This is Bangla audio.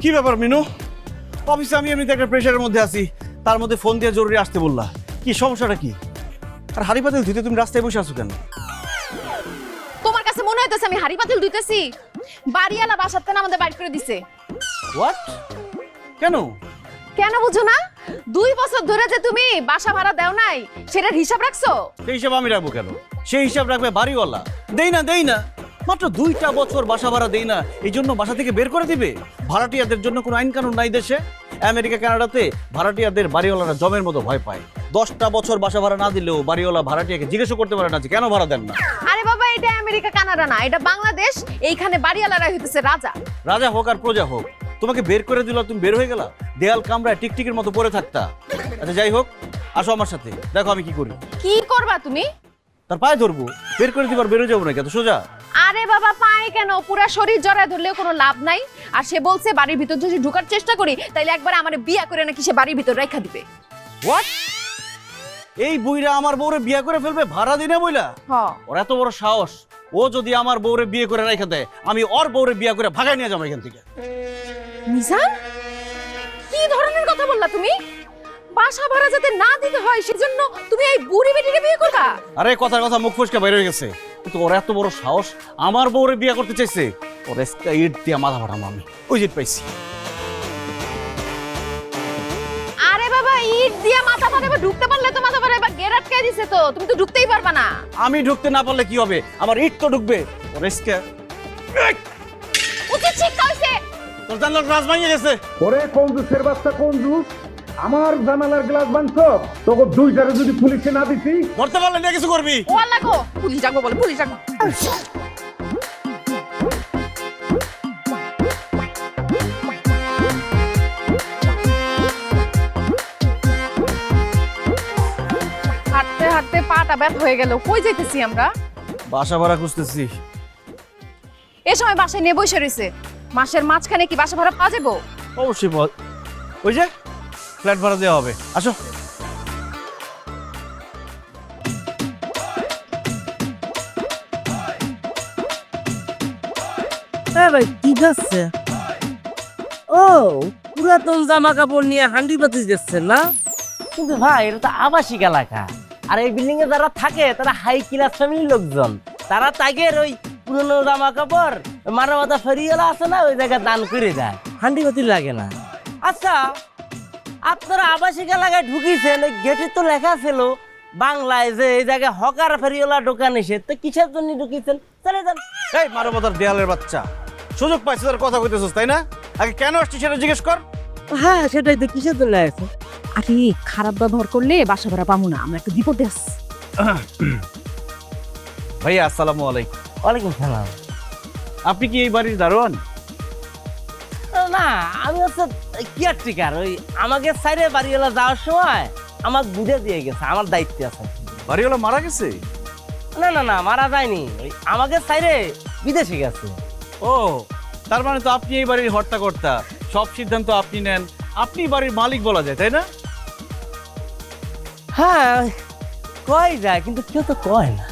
কি ব্যাপার মিনু? অফিসে আমি এমনিতে একটা প্রেশারের মধ্যে আছি, তার মধ্যে ফোন দিয়ে জরুরি আসতে বললা। কি সমস্যাটা কি? আর হাড়ি পাতিল ধুতে তুমি রাস্তায় বসে আছো কেন? তোমার কাছে মনে হইতেছে আমি হাড়ি পাতিল ধুইতেছি? বাড়িওয়ালা বাসাতে না আমাদের বাইর করে দিছে। হোয়াট? কেন? কেন বুঝো না? 2 বছর ধরে যে তুমি বাসা ভাড়া দাও নাই সেটার হিসাব রাখছো? সেই হিসাব আমি রাখবো কেন? সেই হিসাব রাখবে বাড়িওয়ালা। দেই না মাত্র 2টা বছর বাসা ভাড়া দেই না, এই জন্য বাসা থেকে বের করে দিবে? ভাড়াটিয়াদের জন্য কোনো আইন কানুন নাই দেশে। আমেরিকা কানাডাতে ভাড়াটিয়াদের বাড়িওয়ালারা জমের মতো ভয় পায়। 10টা বছর বাসা ভাড়া না দিলেও বাড়িওয়ালা ভাড়াটিয়াকে জিজ্ঞেস করতে পারে না যে কেন ভাড়া দেন না। আরে বাবা, এটা আমেরিকা কানাডা না, এটা বাংলাদেশ। এইখানে বাড়িওয়ালারা হইতেছে রাজা। রাজা হোক আর প্রজা হোক, তোমাকে বের করে দিল, তুমি বের হয়ে গেলা, দেয়াল কামড়ায় টিকটিকির মতো পড়ে থাকতা। আচ্ছা যাই হোক, আসো আমার সাথে, দেখো আমি কি করি। কি করবা তুমি? তার পায়ে ধরবো, বের করে দিবার বেরো যাবো নাকি এত সোজা? আরে বাবা, পায়ে কেন? পুরা শরীর জড়ায় ধরলেও কোনো লাভ নাই। আর সে বলছে বাড়ির ভিতর যদি ঢোকার চেষ্টা করি তাইলে একবার আমারে বিয়া করে নাকি সে বাড়ির ভিতর রেখা দিবে। হোয়াট? এই বুইরা আমার বউরে বিয়ে করে ফেলবে ভাড়া দিনে বইলা? ওর এত বড় সাহস! ও যদি আমার বউরে বিয়ে করে রেখে দেয়, আমি ওর বউরে বিয়ে করে ভাগায় নিয়ে যাবো এখান থেকে। মিজান, কি ধরনের কথা বললা তুমি? বাসা ভাড়া যাতে না দিতে হয় সেজন্য তুমি এই বুড়ি বেটিকে বিয়ে করবা? আরে কথার কথা মুখ ফসকে বের হয়ে গেছে, কিন্তু ওর এত বড় সাহস আমার বউরে বিয়ে করতে চাইছে। ওর ইট দিয়ে মাথা ফাটাম আমি। ওই জিট পাইছি। আরে বাবা, ইট দিয়ে মাথা ফাটাবে? ঢুকতে পারলে তো মাথা ফাটাবে, গেট আটকায় দিছে তো, তুমি তো ঢুকতেই পারবা না। আমি ঢুকতে না পারলে কি হবে? আমার ইট তো ঢুকবে। ওর উচিত শিক্ষা হইছে। তোর জানলার গ্লাস ভেঙে গেছে। ওরে কঞ্জুসের বাচ্চা কঞ্জুস, আমার জানালার গ্লাস ভাঙছ, তোকে 2টারে যদি পুলিশে না দিছি। ধরতে পারলে না কিছু করবি। ও আল্লাহ গো, পুলিশ ডাকবো বলে, পুলিশ ডাকবো। হাঁটতে হাঁটতে পাটা ব্যথা হয়ে গেল। কই যাইতেছি আমরা? বাসা ভাড়া খুঁজতেছি। এ সময় বাসায় নিয়ে বসে রয়েছে, মাসের মাঝখানে কি বাসা ভাড়া পাওয়া যাবো? অবশ্যই ওই যে ফ্ল্যাট ভাড়া দেওয়া হবে, আসো। হ্যাঁ ভাই, ঠিক আছে। ও, পুরাতন জামা কাপড় নিয়ে হান্ডি বাতি দিচ্ছেন না? কিন্তু ভাই, এটা তো আবাসিক এলাকা, আর এই বিল্ডিং এ যারা থাকে তারা হাই ক্লাস ফ্যামিলির লোকজন। তারা তাগের ওই পুরনো জামা কাপড় মানবতা ফেরিওয়ালা আছে না, ওই জায়গায় দান করে দেয়, হান্ডি বাতি লাগে না। আচ্ছা, আপনারা আবাসিক এলাকায় ঢুকিয়েছেন, ওই গেটে তো লেখা ছিল বাংলায় যে এই জায়গায় হকার ফেরিওয়ালা ঢোকা নিষেধ, তো কিসের জন্য ঢুকিয়েছেন? চলে যান। এই মানবতার দেয়ালের বাচ্চা, সুযোগ পাইছিস তার কথা কইতেছিস তাই না? আগে কেন আসছিস সেটা জিজ্ঞেস কর। হ্যাঁ, সেটাই তো, কিসের জন্য আছে? আরে খারাপ ব্যবহার করলে বাসা ভাড়া পাবো না, আমরা একটা বিপদে আছি। ভাইয়া আসসালামু আলাইকুম। ওয়ালাইকুম সালাম। আপনি কি এই বাড়ির দারোয়ান? না, আমি হচ্ছে কেয়ারটেকার। ওই আমাকে সাইডে বাড়িওয়ালা যাওয়ার সময় আমার বুঝে দিয়ে গেছে, আমার দায়িত্ব আছে। বাড়িওয়ালা মারা গেছে? না না না, মারা যায়নি, ওই আমাকে সাইডে বিদেশে গেছে। ও, তার মানে তো আপনি এই বাড়ির হর্তাকর্তা, সব সিদ্ধান্ত আপনি নেন, আপনি বাড়ির মালিক বলা যায় তাই না? হ্যাঁ, কয় যায়, কিন্তু কেউ তো কয় না।